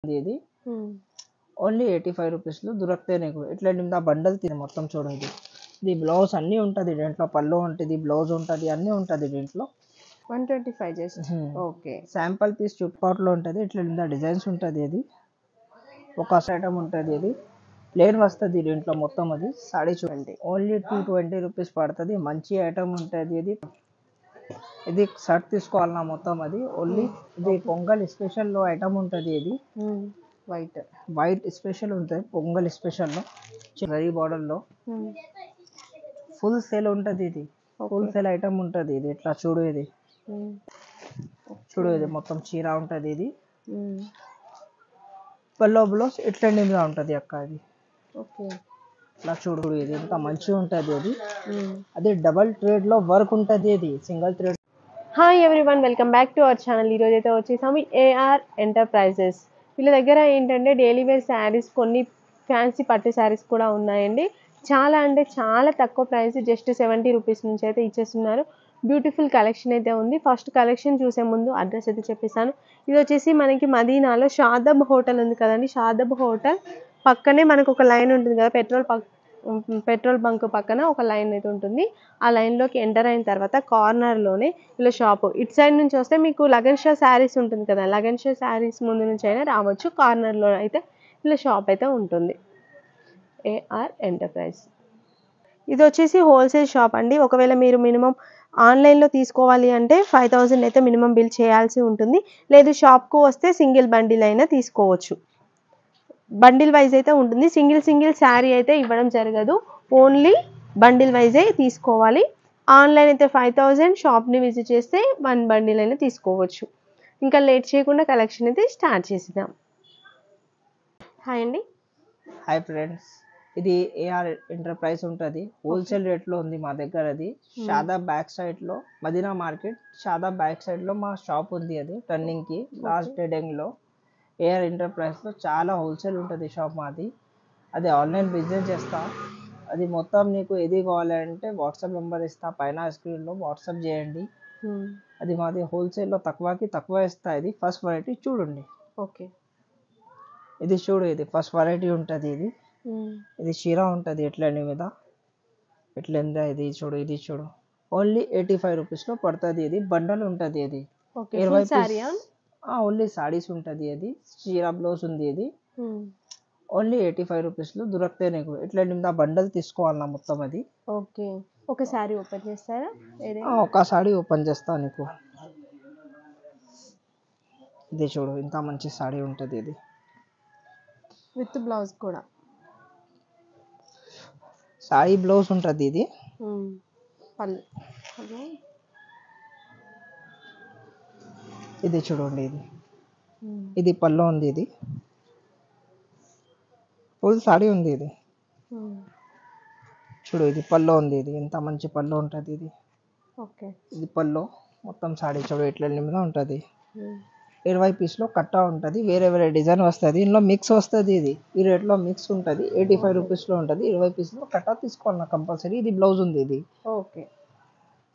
ఇది హ్మ్. ఓన్లీ 85 రూపీస్‌లో దొరుకుతాయి నీకు. ఇట్లా నిండా బండల్ మొత్తం చూడండి. ఇది బ్లౌజ్ అన్నీ ఉంటది దీంట్లో. పళ్ళు ఉంటది, బ్లౌజ్ ఉంటది, అన్నీ ఉంటది దీంట్లో. 125 జస్ట్. ఓకే. శాంపుల్ పీస్ చుట్టుపక్కల ఉంటది. ఇట్లా నిండా డిజైన్స్ ఉంటది ఇది. ఒక ఐటమ్ ఉంటది ఇది. ప్లేన్ వస్తది దీంట్లో మొత్తం అది. సాడీ చూడండి. ఓన్లీ 220 రూపీస్ పడతది. మంచి ఐటమ్ ఉంటది ఇది. ఇది షర్ట్ తీసుకోవాలన్నా మొత్తం అది. ఓన్లీ ఇది పొంగల్ స్పెషల్‌లో ఐటమ్ ఉంటది ఇది. హ్మ్. వైట్. వైట్ స్పెషల్ ఉంటది. పొంగల్ స్పెషల్‌లో జరీ బార్డర్‌లో హ్మ్. ఫుల్ సేల్ ఉంటది ఇది. Full okay. సేల్ ఐటమ్ ఉంటది ఇది. ఇట్లా చూడు ఇది. హ్మ్. చూడు ఇది మొత్తం చీర ఉంటది ఇది. హ్మ్. పల్లో బ్లౌజ్ ఇట్లా ఉంటది అక్క ఇది. ఓకే. ఇట్లా చూడు ఇది ఎంత మంచిగా ఉంటది అది. హ్మ్. అది డబల్ థ్రెడ్‌లో వర్క్ ఉంటది ఇది. Single thread. Hi everyone, welcome back to our channel. ఈరోజు అయితే వచ్చేసాము ఏఆర్ ఎంటర్ప్రైజెస్. వీళ్ళ దగ్గర ఏంటంటే డైలీ వేర్ శారీస్, కొన్ని ఫ్యాన్సీ పట్టు శారీస్ కూడా ఉన్నాయండి. చాలా అంటే చాలా తక్కువ ప్రైస్, జస్ట్ 70 రూపీస్ నుంచి అయితే ఇచ్చేస్తున్నారు. బ్యూటిఫుల్ కలెక్షన్ అయితే ఉంది. ఫస్ట్ కలెక్షన్ చూసే ముందు అడ్రస్ అయితే చెప్పేసాను. ఇది వచ్చేసి మనకి మదీనాలో షాదబ్ హోటల్ ఉంది కదండి. షాదబ్ హోటల్ పక్కనే మనకు ఒక లైన్ ఉంటుంది కదా, పెట్రోల్ బంక్ పక్కన ఒక లైన్ అయితే ఉంటుంది. ఆ లైన్లోకి ఎంటర్ అయిన తర్వాత కార్నర్లోనే ఇలా షాపు. ఇటు సైడ్ నుంచి వస్తే మీకు లగన్ షా శారీస్ ఉంటుంది కదా, లగన్ షా శారీస్ ముందు నుంచి అయినా రావచ్చు. కార్నర్లో అయితే ఇలా షాప్ అయితే ఉంటుంది. AR enterprise. ఇది వచ్చేసి హోల్సేల్ షాప్ అండి. ఒకవేళ మీరు మినిమం ఆన్లైన్లో తీసుకోవాలి అంటే 5000 అయితే మినిమం బిల్ చేయాల్సి ఉంటుంది. లేదు షాప్కు వస్తే సింగిల్ బండిల్ అయినా తీసుకోవచ్చు. బండిల్ వైజ్ అయితే ఉంటుంది. సింగిల్ శారీ అయితే ఇవ్వడం జరగదు. ఓన్లీ బండిల్ వైజే తీసుకోవాలి. ఆన్లైన్ అయితే 5000, షాప్ని విజిట్ చేస్తే 1 బండిల్ అయినా తీసుకోవచ్చు. ఇంకా లేట్ చేయకుండా కలెక్షన్ అయితే స్టార్ట్ చేసేద్దాం. హాయ్ అండి. Hi friends. ఇది ఏఆర్ ఎంటర్ప్రైజ్ ఉంటుంది. హోల్సేల్ రేట్లో ఉంది మా దగ్గర. అది షాదా బ్యాక్ సైడ్లో మదీనా మార్కెట్ షాదా బ్యాక్ సైడ్లో మా షాప్ ఉంది. అది టర్నింగ్కి లాస్ట్ డెడింగ్లో ఏఆర్ ఎంటర్ప్రైజ్లో చాలా హోల్సేల్ ఉంటుంది షాప్ మాది. అది ఆన్లైన్ బిజినెస్ చేస్తా. అది మొత్తం నీకు ఏది కావాలంటే వాట్సాప్ నెంబర్ ఇస్తా, పైన స్క్రీన్లో వాట్సాప్ చేయండి. అది మాది హోల్సేల్లో తక్కువకి తక్కువ ఇస్తా. ఇది ఫస్ట్ వెరైటీ చూడండి. ఓకే. ఇది చూడు, ఇది ఫస్ట్ వెరైటీ ఉంటుంది. ఇది చీర ఉంటుంది ఎట్లండి మీద ఎట్లందా. ఇది చూడు, ఇది చూడు. ఓన్లీ 85 రూపీస్లో పడుతుంది. ఇది బండల్ ఉంటుంది. ఇది 20 పీస్. ఓన్లీ సారీస్ ఉంటుంది. అది చీర బ్లౌజ్ ఉంది. ఇది ఓన్లీ 85 రూపీస్లో దొరుకుతాయి నీకు. ఇట్లా నిండా బండల్ తీసుకోవాలన్నా మొత్తం అది. ఓకే. ఒక శారీ ఓపెన్ చేస్తారా? ఒక సారీ ఓపెన్ చేస్తా నీకు. ఇది చూడు, ఇంత మంచి సారీ ఉంటుంది. ఇది విత్ బ్లౌజ్ కూడా. సారీ బ్లౌజ్ ఉంటుంది. ఇది పళ్ళు. ఇది చూడండి. ఇది పళ్ళు ఉంది. ఇది ఫుల్ సారీ ఉంది. ఇది చూడు, ఇది పళ్ళు ఉంది. ఇది ఎంత మంచి పళ్ళు ఉంటుంది. ఇది ఓకే. ఇది పళ్ళు మొత్తం సారీ చూడు ఎట్లా మీద ఉంటుంది. 20 పీస్లో కట్టా ఉంటుంది. వేరే వేరే డిజైన్ వస్తుంది. ఇందులో మిక్స్ వస్తుంది. ఇది ఈ రేట్లో మిక్స్ ఉంటుంది. 85 రూపీస్లో ఉంటుంది. 20 పీస్లో కట్టా తీసుకోవాలి కంపల్సరీ. ఇది బ్లౌజ్ ఉంది. ఇది ఓకే.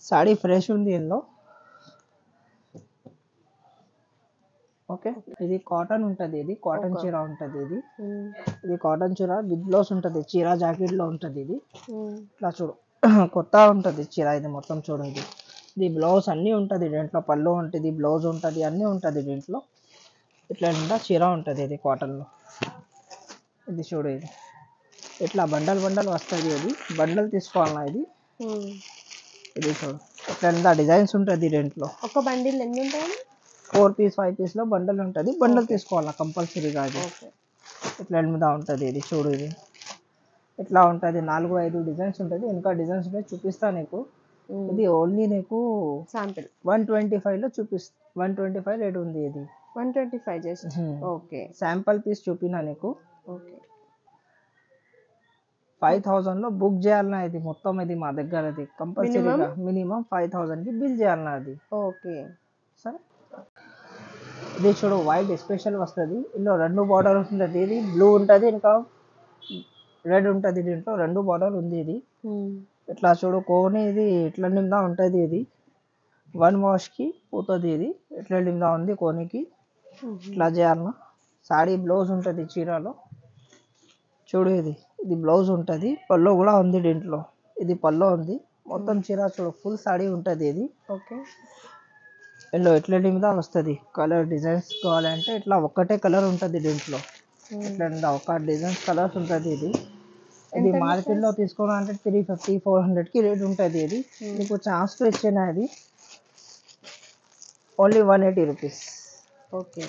సారీ ఫ్రెష్ ఉంది ఇందులో. ఓకే. ఇది కాటన్ ఉంటుంది. ఇది కాటన్ చీర ఉంటుంది. ఇది కాటన్ చీర విత్ బ్లౌజ్ ఉంటుంది. చీర జాకెట్లో ఉంటుంది. ఇది ఇట్లా చూడు కొత్త ఉంటుంది చీర. ఇది మొత్తం చూడండి. ఇది బ్లౌజ్ అన్నీ ఉంటుంది దీంట్లో. పళ్ళు ఉంటుంది, బ్లౌజ్ ఉంటుంది, అన్నీ ఉంటుంది దీంట్లో. ఇట్లా నిండా చీర ఉంటుంది. ఇది కాటన్లో. ఇది చూడు, ఇది ఇట్లా బండల్ వస్తుంది. అది బండల్ తీసుకోవాలన్నా ఇది. ఇది చూడు ఇట్లా నిండా డిజైన్స్ ఉంటుంది దీంట్లో. ఒక బండిల్ ఎన్ని ఉంటాయి? 4 పీస్ 5 పీస్లో బండల్ ఉంటుంది. బండల్ తీసుకోవాలా కంపల్సరీగా. అది ఇట్లా మీద ఉంటుంది. ఇది చూడు, ఇది ఇట్లా ఉంటుంది. 4-5 డిజైన్స్ ఉంటుంది. ఇంకా డిజైన్స్ ఉన్నాయి, చూపిస్తా నీకు. ఇది ఓన్లీ నీకు శాంపిల్ 125లో 125 రేట్ ఉంది. ఇది 125 జస్ట్. ఓకే. శాంపుల్ పీస్ చూపినా నీకు. ఓకే. 5000లో బుక్ చేయాలన్నా ఇది మొత్తం. ఇది మా దగ్గర అది కంపల్సరీగా మినిమం 5000కి బిల్ చేయాలన్నా అది. ఓకే. సరే. ఇది చూడు, వైట్ స్పెషల్ వస్తుంది. ఇందులో 2 బార్డర్ ఉంటుంది. ఇది బ్లూ ఉంటుంది, ఇంకా రెడ్ ఉంటుంది. దీంట్లో 2 బార్డర్ ఉంది. ఇది ఇట్లా చూడు కోని. ఇది ఇట్లా నిండా ఉంటుంది. ఇది 1 వాష్కి పోతుంది. ఇది ఇట్లా నిండా ఉంది కోనికి. ఇట్లా చేయాలన్నా సాడీ బ్లౌజ్ ఉంటుంది చీరలో. చూడు ఇది బ్లౌజ్ ఉంటుంది, పల్లో కూడా ఉంది దీంట్లో. ఇది పల్లో ఉంది, మొత్తం చీర చూడు ఫుల్ సాడీ ఉంటుంది ఇది. ఓకే. ఎల్లో ఇట్లా మీద వస్తుంది. కలర్ డిజైన్స్ కావాలంటే ఇట్లా ఒక్కటే కలర్ ఉంటుంది దీంట్లో. ఇట్లా ఒక డిజైన్స్ కలర్స్ ఉంటుంది ఇది. ఇది మార్కెట్లో తీసుకోవాలంటే 350-400కి రేట్ ఉంటుంది ఇది. మీకు ఛాన్స్తో ఇచ్చిన ఇది ఓన్లీ 180 రూపీస్. ఓకే.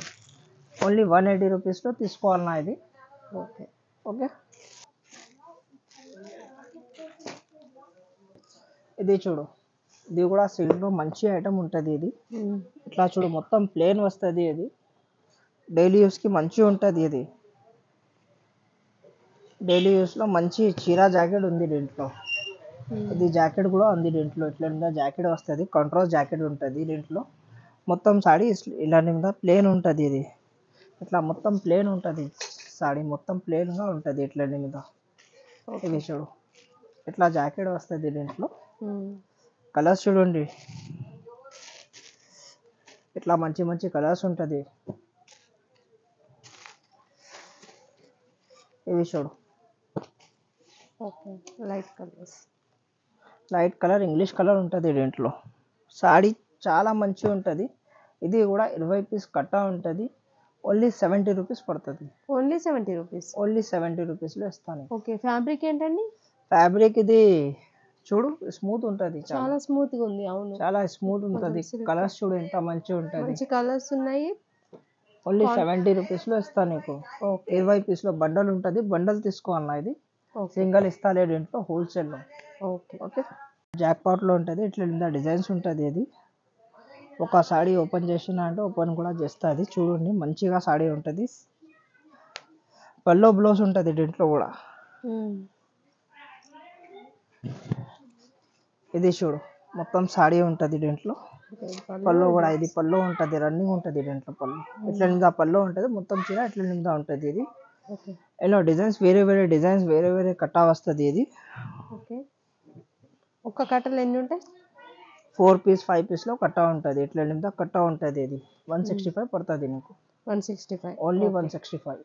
ఓన్లీ 180 రూపీస్లో తీసుకోవాలన్నా ఇది. ఓకే. ఓకే. ఇది చూడు, ఇది కూడా సిల్క్లో మంచి ఐటమ్ ఉంటుంది ఇది. ఇట్లా చూడు మొత్తం ప్లేన్ వస్తుంది ఇది. డైలీ యూస్కి మంచిగా ఉంటుంది ఇది. డైలీ యూస్లో మంచి చీర జాకెట్ ఉంది దీంట్లో. ఇది జాకెట్ కూడా ఉంది దీంట్లో. ఇట్లా జాకెట్ వస్తుంది, కాంట్రాస్ట్ జాకెట్ ఉంటుంది దీంట్లో. మొత్తం సాడీ ఇలా మీద ప్లేన్ ఉంటుంది ఇది. ఇట్లా మొత్తం ప్లేన్ ఉంటుంది సాడీ, మొత్తం ప్లేన్గా ఉంటుంది ఇట్లా మీద. ఇది చూడు ఇట్లా జాకెట్ వస్తుంది దీంట్లో. కలర్స్ చూడండి, ఇట్లా మంచి మంచి కలర్స్ ఉంటుంది. ఇవి చూడు లైట్ కలర్ ఇంగ్లీష్ కలర్ ఉంటుంది దీంట్లో. సాడీ చాలా మంచిగా ఉంటుంది. ఇది కూడా 20 పీస్ కట్టా ఉంటుంది. ఓన్లీ 70 రూపీస్ పడుతుంది. Only 70 rupees. ఓన్లీ 70 రూపీస్లో ఇస్తాను. ఓకే. ఫ్యాబ్రిక్ ఏంటండి? ఫ్యాబ్రిక్ ఇది చూడు స్మూత్ ఉంటుంది, చాలా స్మూత్ గా ఉంది. అవును, చాలా స్మూత్ ఉంటుంది. కలర్స్ చూడు ఎంత మంచిగా ఉంటుంది. మంచి కలర్స్ ఉన్నాయి. ఓన్లీ 70 రూపీస్లో ఇస్తాను నీకు. 20 పీస్లో బండల్ ఉంటుంది, బండల్ తీసుకోవాలన్నా ఇది. సింగల్ ఇస్తాలే దీంట్లో హోల్సేల్లో. ఓకే. ఓకే. జాక్ పాట్లో ఉంటుంది, ఇట్లా డిజైన్స్ ఉంటుంది. ఇది ఒక సాడీ ఓపెన్ చేసిన అంటే ఓపెన్ కూడా చేస్తుంది. చూడండి మంచిగా సాడీ ఉంటుంది. పల్లో బ్లౌజ్ ఉంటుంది దీంట్లో కూడా. ఇది చూడు మొత్తం సాడీ ఉంటుంది దీంట్లో. పల్లో కూడా ఇది పల్లో ఉంటుంది, రన్నింగ్ ఉంటుంది దీంట్లో పల్లో. ఇట్లా నిందా పల్లో ఉంటుంది, మొత్తం చీర ఇట్లా నిందా ఉంటుంది ఇది. ఇలా డిజైన్స్ వేరే వేరే డిజైన్స్ వేరే వేరే కట్టా వస్తుంది ఇది. ఓకే. ఒక్క కట్టలు ఎన్ని ఉంటాయి? 4 పీస్ 5 పీస్లో కట్టా ఉంటుంది. ఇట్లా నిందా కట్టా ఉంటుంది ఇది. 165 పడుతుంది నీకు. 165. ఓన్లీ 165.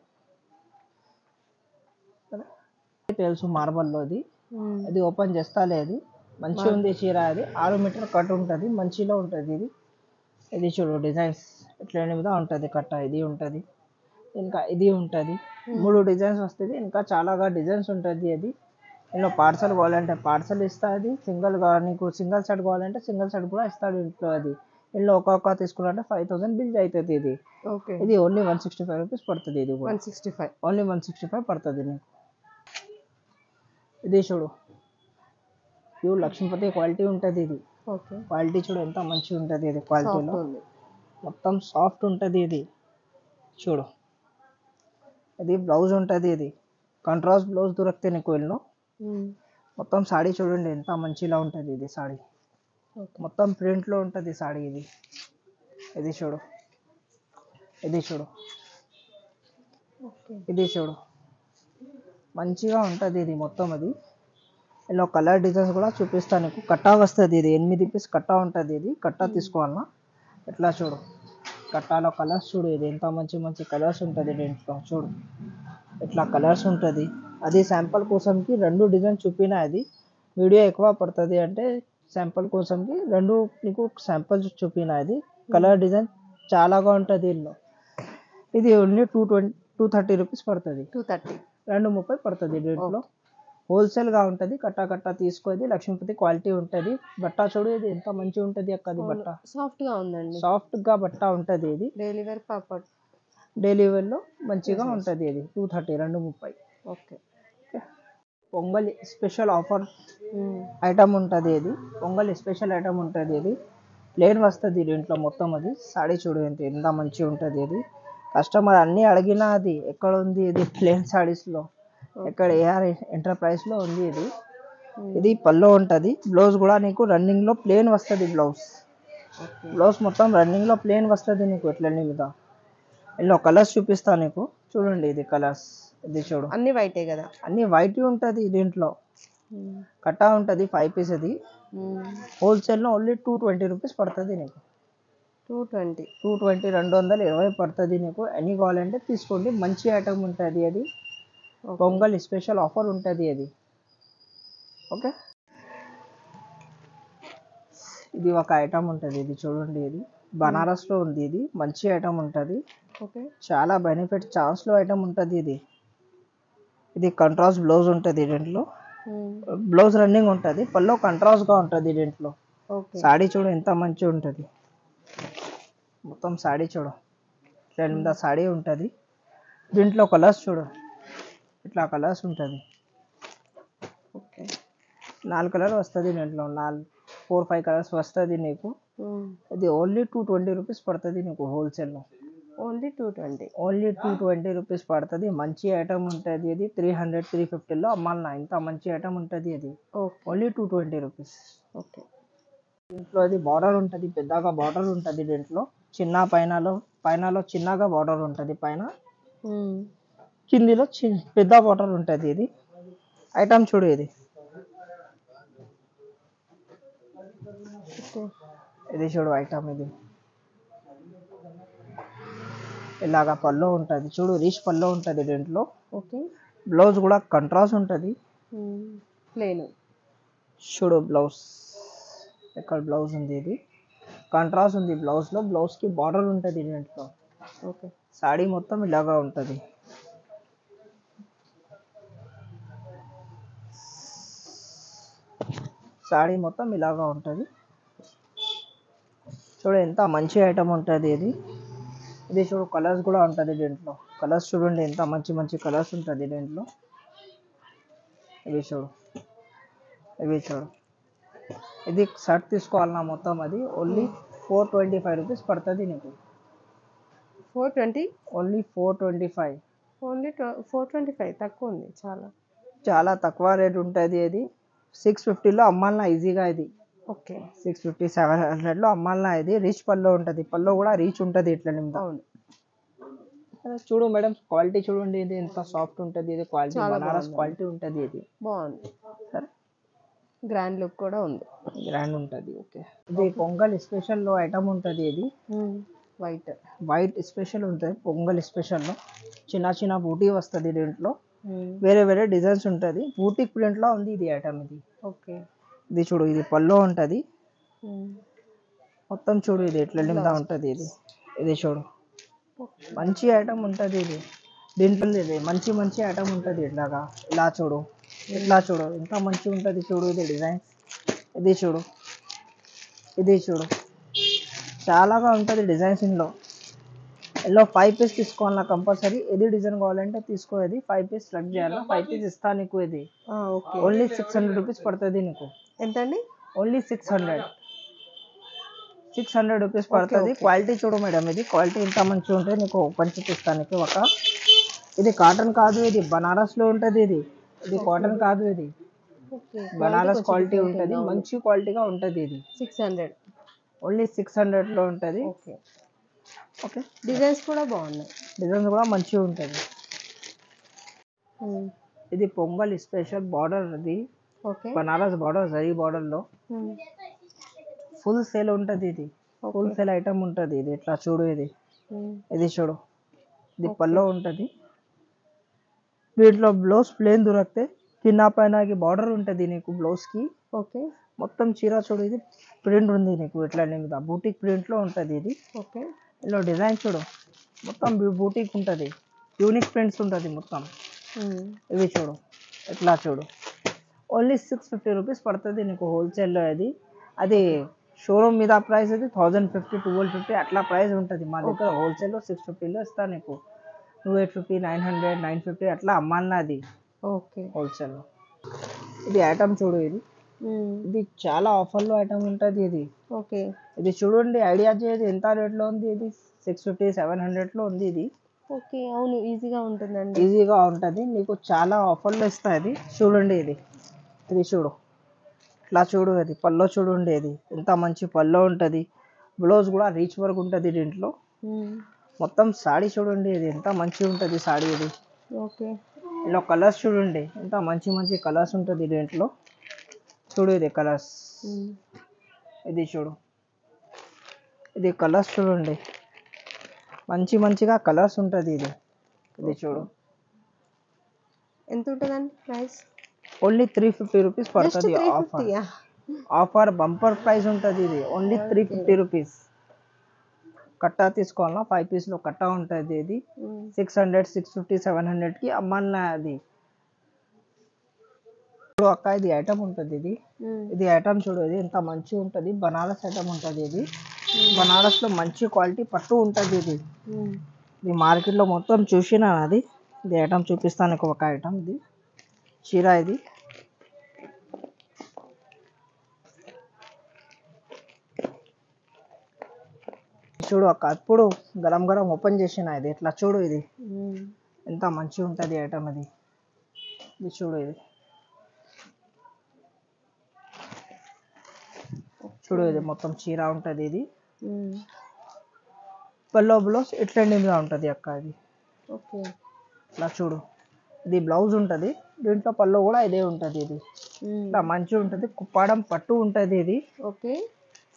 తెలుసు మార్బల్లో ఇది. ఇది ఓపెన్ చేస్తా లేదు, మంచిగా ఉంది చీర. అది 6 మీటర్ కట్ ఉంటుంది, మంచిలో ఉంటుంది ఇది. ఇది చూడు డిజైన్స్ ఇట్లా మీద ఉంటుంది కట్ట. ఇది ఉంటుంది, ఇంకా ఇది ఉంటుంది. 3 డిజైన్స్ వస్తుంది, ఇంకా చాలాగా డిజైన్స్ ఉంటుంది. అది ఇంట్లో పార్సల్ కావాలంటే పార్సల్ ఇస్తుంది. సింగిల్గా నీకు సింగిల్ సెట్ కావాలంటే సింగిల్ సెట్ కూడా ఇస్తాడు ఇంట్లో. అది ఇంట్లో ఒక్కొక్క తీసుకున్నారంటే 5000 బిల్ అవుతుంది ఇది. ఓకే. ఇది ఓన్లీ 165 రూపీస్ పడుతుంది. ఇది కూడా 165. ఓన్లీ 165 పడుతుంది నీకు. ఇది చూడు ప్యూర్ లక్ష్మీపతి క్వాలిటీ ఉంటుంది ఇది. ఓకే. క్వాలిటీ చూడు ఎంత మంచిగా ఉంటుంది ఇది. క్వాలిటీలో మొత్తం సాఫ్ట్ ఉంటుంది ఇది. చూడు ఇది బ్లౌజ్ ఉంటుంది. ఇది కాంట్రాస్ట్ బ్లౌజ్ దొరికితే నీకు ఇంట్లో. మొత్తం సాడీ చూడండి ఎంత మంచిగా ఉంటుంది ఇది. సాడీ మొత్తం ప్రింట్లో ఉంటుంది సాడీ ఇది. ఇది చూడు, ఇది చూడు, ఇది చూడు మంచిగా ఉంటుంది ఇది మొత్తం. అది ఇలా కలర్ డిజైన్స్ కూడా చూపిస్తాను నీకు. కట్టా వస్తుంది ఇది, 8 పీస్ కట్టా ఉంటుంది ఇది. కట్టా తీసుకోవాలన్నా ఇట్లా చూడు కట్టాలో కలర్స్ చూడు. ఇది ఎంత మంచి మంచి కలర్స్ ఉంటుంది దీంట్లో. చూడు ఇట్లా కలర్స్ ఉంటుంది. అది శాంపుల్ కోసంకి 2 డిజైన్ చూపిన. అది వీడియో ఎక్కువ పడుతుంది అంటే శాంపుల్ కోసంకి 2 నీకు శాంపుల్స్ చూపిన. అది కలర్ డిజైన్ చాలాగా ఉంటుంది ఇందులో. ఇది ఓన్లీ 230 రూపీస్ పడుతుంది. 230 పడుతుంది దీంట్లో. హోల్సేల్గా ఉంటుంది. కట్టా కట్టా తీసుకోది. లక్ష్మీపతి క్వాలిటీ ఉంటుంది. బట్ట చూడు ఇది ఎంత మంచిగా ఉంటుంది అక్క. అది బట్ట సాఫ్ట్గా ఉందండి, సాఫ్ట్గా బట్ట ఉంటుంది ఇది. డైలీ వేర్ పాపడ్ డైలీ వేర్లో మంచిగా ఉంటుంది ఇది. 230 230. Okay. Pongal special offer item ఉంటుంది ఇది. పొంగల్ స్పెషల్ ఐటమ్ ఉంటుంది ఇది. ప్లేన్ వస్తుంది దీంట్లో మొత్తం. అది సాడీ చూడు ఎంత మంచిగా ఉంటుంది ఇది. కస్టమర్ అన్నీ అడిగినా అది ఎక్కడ ఉంది ఇది ప్లేన్ సాడీస్లో, ఎక్కడ ఏఆర్ ఎంటర్ప్రైజ్లో ఉంది ఇది. ఇది పల్లో ఉంటుంది. బ్లౌజ్ కూడా నీకు రన్నింగ్లో ప్లేన్ వస్తుంది. బ్లౌజ్ మొత్తం రన్నింగ్లో ప్లేన్ వస్తుంది నీకు. ఎట్లా మీద ఇలా కలర్స్ చూపిస్తాను నీకు. చూడండి ఇది కలర్స్. ఇది చూడు అన్ని వైటే కదా, అన్ని వైట్ ఉంటుంది దీంట్లో. కట్టా ఉంటుంది 5 పీస్. అది హోల్సేల్లో ఓన్లీ 220 రూపీస్ పడుతుంది నీకు. 220. 220 220 పడుతుంది నీకు. ఎన్ని కావాలంటే తీసుకోండి, మంచి ఐటమ్ ఉంటుంది అది. పొంగల్ స్పెషల్ ఆఫర్ ఉంటుంది అది. ఓకే, ఇది ఒక ఐటమ్ ఉంటుంది, ఇది చూడండి, ఇది బనారస్లో ఉంది, ఇది మంచి ఐటమ్ ఉంటుంది. ఓకే, చాలా బెనిఫిట్ ఛాన్స్లో ఐటమ్ ఉంటుంది ఇది. ఇది కంట్రాస్ట్ బ్లౌజ్ ఉంటుంది దీంట్లో, బ్లౌజ్ రన్నింగ్ ఉంటుంది, పల్లో కంట్రాస్ట్గా ఉంటుంది దీంట్లో. సాడీ చూడు ఎంత మంచిగా ఉంటుంది, మొత్తం సాడీ చూడు ఇట్లా సాడీ ఉంటుంది. దీంట్లో కలర్స్ చూడు, ఇట్లా కలర్స్ ఉంటుంది. ఓకే, 4 కలర్ వస్తుంది దీంట్లో, 4-5 కలర్స్ వస్తుంది నీకు. ఇది ఓన్లీ 220 రూపీస్ పడుతుంది నీకు హోల్సేల్లో. ఓన్లీ 220. ఓన్లీ 220 రూపీస్ పడుతుంది. మంచి ఐటమ్ ఉంటుంది ఇది. 300-350లో అమ్మాలన్నా, ఇంత మంచి ఐటమ్ ఉంటుంది ఇది. Only 220 rupees. ఓకే, దీంట్లో అది బార్డర్ ఉంటుంది, పెద్దగా బార్డర్ ఉంటుంది దీంట్లో. చిన్న పైనలో చిన్నగా బార్డర్ ఉంటుంది పైన, కిందిలో పెద్ద బార్డర్ ఉంటుంది. ఇది ఐటమ్ చూడు, ఇది ఇది చూడు ఐటమ్, ఇది ఇలాగా పల్లో ఉంటుంది చూడు, రిచ్ పల్లో ఉంటుంది దీంట్లో. ఓకే, బ్లౌజ్ కూడా కంట్రాస్ట్ ఉంటుంది, ప్లెయిన్ చూడు బ్లౌజ్ ఎక్కడ బ్లౌజ్ ఉంది, ఇది కంట్రాస్ట్ ఉంది బ్లౌజ్లో. బ్లౌజ్కి బార్డర్ ఉంటుంది దీంట్లో. ఓకే, సాడీ మొత్తం ఇలాగా ఉంటుంది. సాడీ మొత్తం ఇలాగా ఉంటుంది. చూడు ఎంత మంచి ఐటమ్ ఉంటుంది ఇది. ఇది చూడు కలర్స్ కూడా ఉంటుంది దీంట్లో. కలర్స్ చూడండి ఎంత మంచి మంచి కలర్స్ ఉంటుంది దీంట్లో. ఇవి చూడు, ఇవి చూడు. ఇది షర్ట్ తీసుకోవాలన్నా మొత్తం అది ఓన్లీ 425 రూపీస్ పడుతుంది నీకు. 420, ఓన్లీ 425. ఓన్లీ 425, తక్కువ ఉంది, చాలా చాలా తక్కువ రేట్ ఉంటుంది అది. 650లో అమ్మాలన్నా ఈజీగా ఇది. ఓకే, 650-700లో అమ్మాలన్నా ఇది. రిచ్ పల్లో ఉంటుంది, పల్లో కూడా రీచ్ ఉంటుంది ఇట్లా నిమ్మ. అవును, చూడు మేడం, క్వాలిటీ చూడండి, ఇది ఎంత సాఫ్ట్ ఉంటుంది, ఇది క్వాలిటీ బనారస్ క్వాలిటీ ఉంటుంది ఇది. బాగుంది, సరే, గ్రాండ్ లుక్ కూడా ఉంది, గ్రాండ్ ఉంటుంది. ఓకే, ఇది పొంగల్ స్పెషల్లో ఐటమ్ ఉంటుంది ఇది. వైట్ స్పెషల్ ఉంటుంది పొంగల్ స్పెషల్లో. చిన్న చిన్న బూటీ వస్తుంది దీంట్లో, వేరే వేరే డిజైన్స్ ఉంటుంది. బూటిక్ ప్రింట్లో ఉంది ఇది ఐటమ్ ఇది. ఓకే, ఇది చూడు, ఇది పల్లో ఉంటుంది మొత్తం. చూడు ఇది ఎట్లా నిండా ఉంటుంది ఇది. ఇది చూడు మంచి ఐటమ్ ఉంటుంది ఇది. దీంట్లో ఇది మంచి మంచి ఐటమ్ ఉంటుంది. ఇట్లాగా ఇలా చూడు, ఇట్లా చూడు ఎంత మంచిగా ఉంటుంది చూడు. ఇది డిజైన్స్, ఇది చూడు, ఇది చూడు చాలాగా ఉంటుంది డిజైన్స్ ఇందులో. ఇందులో 5 పీస్ తీసుకోవాలన్నా కంపల్సరీ. ఏది డిజైన్ కావాలంటే తీసుకో, ఇది 5 పీస్ సెలెక్ట్ చేయాలా. 5 పీస్ ఇస్తా నీకు. ఇది ఓన్లీ 600 రూపీస్ పడుతుంది నీకు. ఎంతండి? ఓన్లీ 600 రూపీస్ పడుతుంది. క్వాలిటీ చూడు మేడం, ఇది క్వాలిటీ ఇంత మంచిగా ఉంటుంది. నీకు ఓపెన్ చూపిస్తాను నీకు ఒక. ఇది కాటన్ కాదు, ఇది బనారస్లో ఉంటుంది. ఇది ఇది కాటన్ కాదు, ఇది బనారస్ క్వాలిటీ ఉంటుంది, మంచి క్వాలిటీగా ఉంటుంది. ఇది 600, ఓన్లీ 600లో ఉంటుంది. ఓకే, ఓకే, డిజైన్స్ కూడా బాగున్నాయి, డిజైన్స్ కూడా మంచిగా ఉంటుంది. ఇది పొంగల్ స్పెషల్ బార్డర్, ఇది బనారస్ బార్డర్, జరీ బార్డర్లో ఫుల్ సేల్ ఉంటుంది. ఇది ఫుల్ సేల్ ఐటమ్ ఉంటుంది. ఇది ఇట్లా చూడు, ఇది ఇది చూడు, ఇది పల్లో ఉంటుంది. వీటిలో బ్లౌజ్ ప్లేన్ దొరికితే కింద పైన బార్డర్ ఉంటుంది నీకు బ్లౌజ్కి. ఓకే, మొత్తం చీర చూడు, ఇది ప్రింట్ ఉంది నీకు ఇట్లా మీద బూటిక్ ప్రింట్లో ఉంటుంది ఇది. ఓకే, ఇందులో డిజైన్ చూడు మొత్తం బూటిక్ ఉంటుంది, యూనిక్ ప్రింట్స్ ఉంటుంది మొత్తం. ఇవి చూడు ఇట్లా చూడు, ఓన్లీ 650 రూపీస్ పడుతుంది నీకు హోల్సేల్లో. అది షోరూమ్ మీద ప్రైస్ అది 1050, 1250 అట్లా ప్రైస్ ఉంటుంది. మా దగ్గర హోల్సేల్లో 650లో ఇస్తా నీకు. 850, 900, 950 అట్లా అమ్మాలన్నా అది. ఓకే, హోల్సేల్లో. ఇది ఐటమ్ చూడు, ఇది చాలా ఆఫర్లో ఐటమ్ ఉంటుంది ఇది. ఓకే, ఇది చూడండి, ఐడియా చేయదు ఎంత రేట్లో ఉంది. ఇది 650, 700లో ఉంది ఇది. ఓకే, అవును, ఈజీగా ఉంటుందండి, ఈజీగా ఉంటుంది నీకు. చాలా ఆఫర్లో ఇస్తా. ఇది చూడండి, ఇది ఇది చూడు ఇట్లా చూడు, అది పల్లో చూడండి, ఇది ఎంత మంచి పల్లో ఉంటుంది. బ్లౌజ్ కూడా రీచ్ వరకు ఉంటుంది దీంట్లో. మొత్తం సాడీ చూడండి, ఇది ఎంత మంచిగా ఉంటుంది సాడీ ఇది. ఓకే, ఇలా కలర్స్ చూడండి ఎంత మంచి మంచి కలర్స్ ఉంటుంది దీంట్లో. చూడు ఇది కలర్స్, ఇది చూడు, ఇది కలర్స్ చూడండి, మంచిగా కలర్స్ ఉంటుంది ఇది. ఇది చూడు, ఎంత ఉంటుందండి ప్రైస్? ఓన్లీ 350 రూపీస్ పడుతుంది. ఆఫర్ 350 బంపర్ ప్రైస్ ఉంటుంది ఇది. Only 350 rupees. కట్టా తీసుకోవాలన్నా 5 పీస్లో కట్టా ఉంటుంది. ఇది 600, 650, 700కి అమ్మాలన్నా అది. ఇప్పుడు అక్క ఇది ఐటమ్ ఉంటుంది. ఇది ఐటమ్ చూడు, ఇది ఎంత మంచిగా ఉంటుంది. బనారస్ ఐటమ్ ఉంటుంది. ఇది బనారస్లో మంచి క్వాలిటీ పట్టు ఉంటుంది. ఇది మార్కెట్లో మొత్తం చూసినా అది. ఇది ఐటమ్ చూపిస్తాను ఒక ఐటమ్. ఇది చీర, ఇది చూడు అక్క, అప్పుడు గరం ఓపెన్ చేసిన ఇది. ఇట్లా చూడు, ఇది ఎంత మంచిగా ఉంటుంది ఐటమ్. ఇది చూడు, ఇది చూడు, ఇది మొత్తం చీర ఉంటుంది. ఇది పల్లో బ్లౌజ్ ఇట్లా ఉంటుంది అక్క. ఇది ఇట్లా చూడు, ఇది బ్లౌజ్ ఉంటుంది. దీంట్లో పల్లో కూడా ఇదే ఉంటుంది. ఇది ఇట్లా మంచిగా ఉంటుంది. కుప్పాడం పట్టు ఉంటుంది. ఇది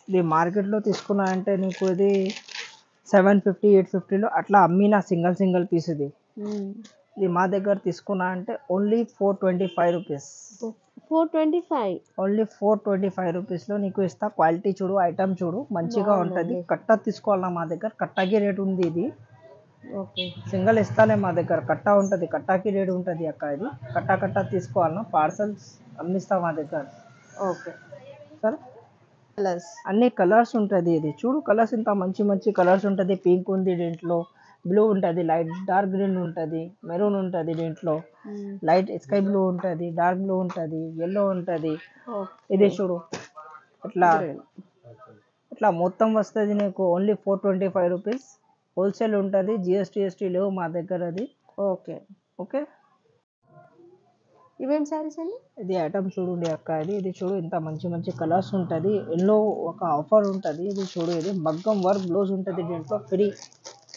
ఇది మార్కెట్లో తీసుకున్నా అంటే నీకు ఇది 750, 850లో అట్లా అమ్మిన సింగిల్ పీస్. ఇది మా దగ్గర తీసుకున్నా అంటే ఓన్లీ 425 రూపీస్. 425, ఓన్లీ 425 రూపీస్లో నీకు ఇస్తా. క్వాలిటీ చూడు, ఐటమ్ చూడు, మంచిగా ఉంటుంది. కట్ట తీసుకోవాలన్నా మా దగ్గర కట్టాకి రేట్ ఉంది. ఇది సింగిల్ ఇస్తానే మా దగ్గర కట్టా ఉంటుంది. కట్టాకి రేట్ ఉంటుంది అక్క. ఇది కట్టా తీసుకోవాలన్నా పార్సల్స్ అమ్మిస్తా మా దగ్గర. సరే, అన్ని కలర్స్ ఉంటుంది. ఇది చూడు, కలర్స్ ఇంత మంచి కలర్స్ ఉంటుంది. పింక్ ఉంది, దీంట్లో బ్లూ ఉంటుంది, లైట్ డార్క్ గ్రీన్ ఉంటుంది, మెరూన్ ఉంటుంది, దీంట్లో లైట్ స్కై బ్లూ ఉంటుంది, డార్క్ బ్లూ ఉంటుంది, ఎల్లో ఉంటుంది. ఇది చూడు, ఇట్లా మొత్తం వస్తుంది నీకు ఓన్లీ 425 రూపీస్. హోల్సేల్ ఉంటుంది. జిఎస్టీ లేవు మా దగ్గర. అది ఓకే. ఇవేం సారీస్ అండి? ఇది ఐటమ్ చూడండి అక్క. ఇది చూడు, ఇంత మంచి కలర్స్ ఉంటుంది. ఎల్లో ఒక ఆఫర్ ఉంటుంది. ఇది చూడు, ఇది మగ్గం వర్క్ బ్లౌజ్ ఉంటుంది. దీంట్లో ఫ్రీ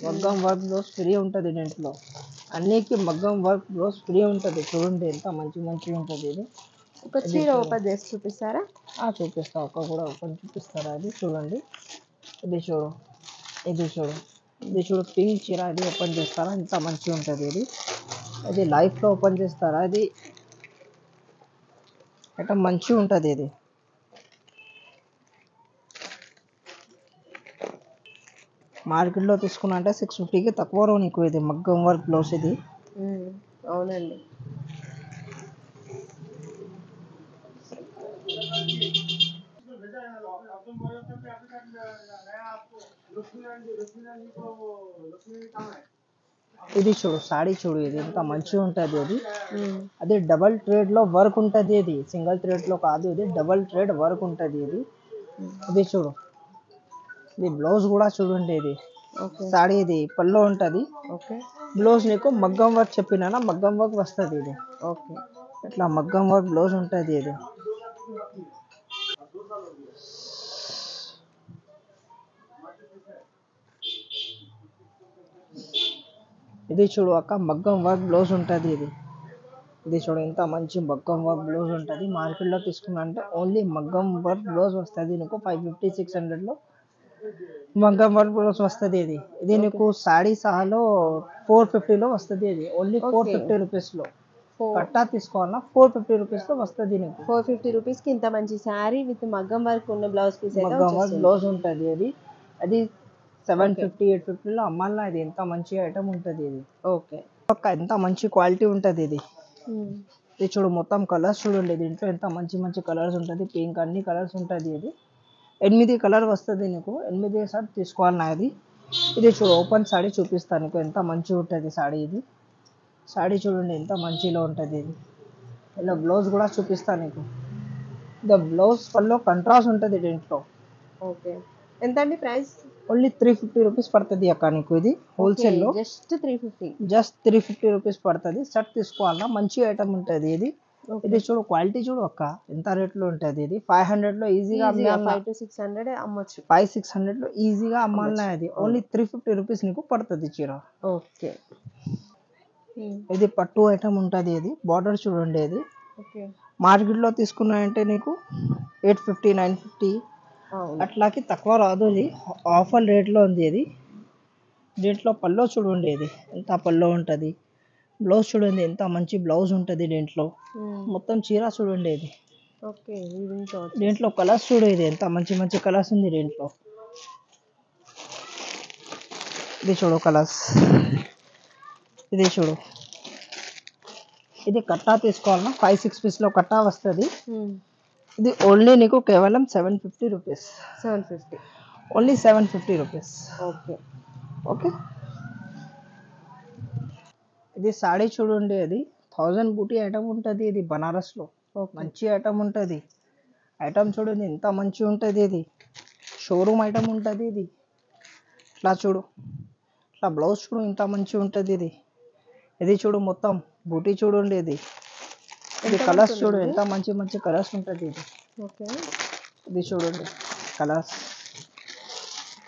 మగ్గం వర్క్ బ్లౌజ్ ఫ్రీ ఉంటుంది. దీంట్లో అన్నికి మగ్గం వర్క్ బ్లౌజ్ ఫ్రీ ఉంటుంది. చూడండి ఎంత మంచిగా ఉంటుంది. ఇది ఒక చీర ఓపెన్ చేసి చూపిస్తారా? చూపిస్తా. ఒక కూడా ఓపెన్ చూపిస్తారా? అది చూడండి, ఇది చూడు పింక్ చీర. ఇది ఓపెన్ చేస్తారా? ఇంత మంచిగా ఉంటుంది. ఇది లైఫ్లో ఓపెన్ చేస్తారా? ఇది ఐటమ్ మంచిగా ఉంటుంది. ఇది మార్కెట్లో తీసుకున్నా అంటే 650కి తక్కువ నీకు. ఇది మగ్గం వర్క్ బ్లౌజ్. ఇది అవునండి. ఇది చూడు, సాడీ చూడు, ఇది ఎంత మంచిగా ఉంటుంది. అది డబల్ ట్రేడ్ లో వర్క్ ఉంటుంది. ఇది సింగిల్ థ్రెడ్ లో కాదు, ఇది డబల్ ట్రేడ్ వర్క్ ఉంటుంది. ఇది చూడు, ఇది బ్లౌజ్ కూడా చూడండి. ఇది సాడీ, ఇది పల్లో ఉంటుంది. బ్లౌజ్ నీకు మగ్గం వర్క్ చెప్పినా, మగ్గం వర్క్ వస్తుంది. ఇది ఇట్లా మగ్గం వర్క్ బ్లౌజ్ ఉంటుంది. ఇది చూడు అక్క, మగ్గం వర్క్ బ్లౌజ్ ఉంటుంది. ఇది చూడు, ఎంత మంచి మగ్గం వర్క్ బ్లౌజ్ ఉంటుంది. మార్కెట్లో తీసుకున్నా అంటే ఓన్లీ మగ్గం వర్క్ బ్లౌజ్ వస్తుంది నీకు 550, 600లో మగ్గం వర్క్ బ్లౌజ్ వస్తుంది. ఇది నీకు సాడీ సహాలో 450లో వస్తుంది. ఇది ఓన్లీ 450 రూపీస్లో. కట్టా తీసుకోవాలన్నా 450 రూపీస్లో వస్తుంది నీకు. 450 రూపీస్కి ఇంత మంచి శారీ విత్ మగ్గం వర్క్ ఉన్న బ్లౌజ్ పీస్ మగ్గం వర్క్ బ్లౌజ్ ఉంటుంది. అది 750, 850లో అమ్మాలన్నా. ఇది ఎంత మంచి ఐటమ్ ఉంటుంది. ఇది ఎంత మంచి క్వాలిటీ ఉంటుంది. ఇది చూడు, మొత్తం కలర్స్ చూడండి. దీంట్లో ఎంత మంచి కలర్స్ ఉంటుంది. పింక్ అన్ని కలర్స్ ఉంటుంది. ఇది 8 కలర్ వస్తుంది నీకు. 8 సారీ తీసుకోవాలన్నా. ఇది చూడు, ఓపెన్ సాడీ చూపిస్తాను నీకు. ఎంత మంచిగా ఉంటుంది సాడీ. ఇది సాడీ చూడండి, ఎంత మంచిలో ఉంటుంది. ఇలా బ్లౌజ్ కూడా చూపిస్తాను నీకు. ఇది బ్లౌజ్ పల్లో కంట్రాస్ట్ ఉంటుంది దీంట్లో. ఎంత అండి ప్రైస్? ఓన్లీ 350 రూపీస్ పడుతుంది అక్క నీకు. ఇది హోల్సేల్లో జస్ట్ 350 రూపీస్ పడుతుంది. షర్ట్ తీసుకోవాలన్నా మంచి ఐటమ్ ఉంటుంది. ఇది చూడు, క్వాలిటీ చూడు అక్క, ఎంత రేట్లో ఉంటుంది. ఇది 500లో ఈజీగా 500 to 600 అమ్మొచ్చు. 500-600లో ఈజీగా అమ్మాలన్నా. ఇది ఓన్లీ 350 రూపీస్ నీకు పడుతుంది చీర. ఇది పట్టు ఐటమ్ ఉంటుంది. ఇది బార్డర్ చూడండి. ఇది మార్కెట్లో తీసుకున్నా అంటే నీకు 850, 950 అవును. అట్లాకి తక్కువ రాదు. ఇది ఆఫర్ రేట్లో ఉంది ఇది. దీంట్లో పల్లో చూడండి, ఇది ఎంత పల్లో ఉంటుంది. బ్లౌజ్ చూడండి ఎంత మంచి బ్లౌజ్ ఉంటుంది దీంట్లో. మొత్తం చీర చూడండి ఇది. ఓకే, వీవింగ్తో దీంట్లో కలర్స్ చూడు, ఇది ఎంత మంచి మంచి కలర్స్ ఉంది దీంట్లో. ఇది చూడు కలర్స్, ఇది చూడు. ఇది కట్టా తీసుకోవాలన్నా 5-6 పీస్లో కట్టా వస్తుంది. ఇది ఓన్లీ నీకు కేవలం 750 rupees. 750. Only 750 rupees. Okay. Okay. ఇది సాడీ చూడండి, అది 1000 బూటీ ఐటమ్ ఉంటుంది. ఇది బనారస్లో మంచి ఐటమ్ ఉంటుంది. ఐటమ్ చూడండి ఎంత మంచి ఉంటుంది. ఇది షోరూమ్ ఐటమ్ ఉంటుంది. ఇది ఇట్లా చూడు, ఇట్లా బ్లౌజ్ చూడు ఎంత మంచి ఉంటుంది. ఇది ఇది చూడు మొత్తం బూటీ చూడండి. ఇది కలర్స్ చూడు ఎంత మంచి మంచి కలర్స్ ఉంటుంది. ఇది ఓకే. ఇది చూడండి కలర్స్,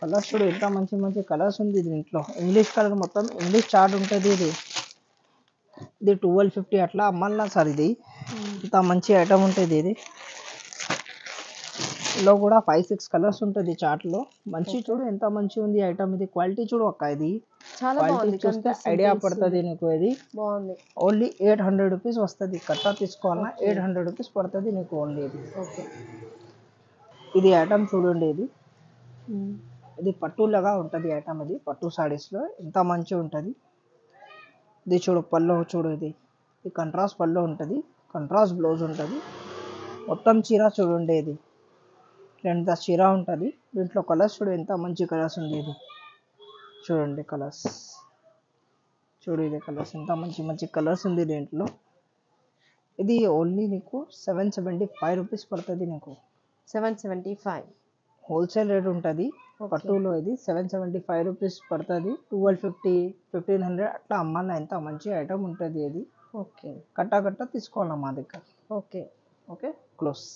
కలర్స్ చూడు ఎంత మంచి మంచి కలర్స్ ఉంది దీంట్లో. ఇంగ్లీష్ కలర్ మొత్తం ఇంగ్లీష్ చార్ట్ ఉంటుంది. ఇది 1250 అట్లా అమ్మాలన్నా సార్. ఇది ఇంత మంచి ఐటమ్ ఉంటుంది. ఇది లో కూడా 5-6 కలర్స్ ఉంటుంది చార్ట్లో. మంచి చూడు ఎంత మంచి ఉంది ఐటమ్. ఇది క్వాలిటీ చూడు అక్క, ఇది చాలా క్వాలిటీ బాగుంది, చూస్తే ఐడియా పడుతుంది నీకు. ఇది బాగుంది. ఓన్లీ 800 రూపీస్ వస్తుంది. కట్టా తీసుకోవాలన్నా 800 రూపీస్ పడుతుంది నీకు ఓన్లీ. ఇది ఓకే. ఇది ఐటమ్ చూడండి. ఇది పట్టులాగా ఉంటుంది ఐటమ్. ఇది పట్టు సారీస్లో ఎంత మంచిగా ఉంటుంది. ఇది చూడు పళ్ళు చూడు, ఇది కంట్రాస్ట్ పళ్ళు ఉంటుంది, కంట్రాస్ట్ బ్లౌజ్ ఉంటుంది. మొత్తం చీర చూడండి, ఇది ఎంత చీర ఉంటుంది. దీంట్లో కలర్స్ చూడు ఎంత మంచి కలర్స్ ఉంది. ఇది చూడండి కలర్స్ చూడు, ఇది కలర్స్ ఎంత మంచి మంచి కలర్స్ ఉంది దీంట్లో. ఇది ఓన్లీ నీకు 775 రూపీస్ పడుతుంది నీకు. 775 హోల్సేల్ రేట్ ఉంటుంది పట్టులో. ఇది 775 రూపీస్ పడుతుంది. 1250, 1500 అట్లా అమ్మాలి. ఎంత మంచి ఐటమ్ ఉంటుంది ఇది. ఓకే. కట్టా కట్టా తీసుకోవాలా మా దగ్గర. ఓకే. Okay, close.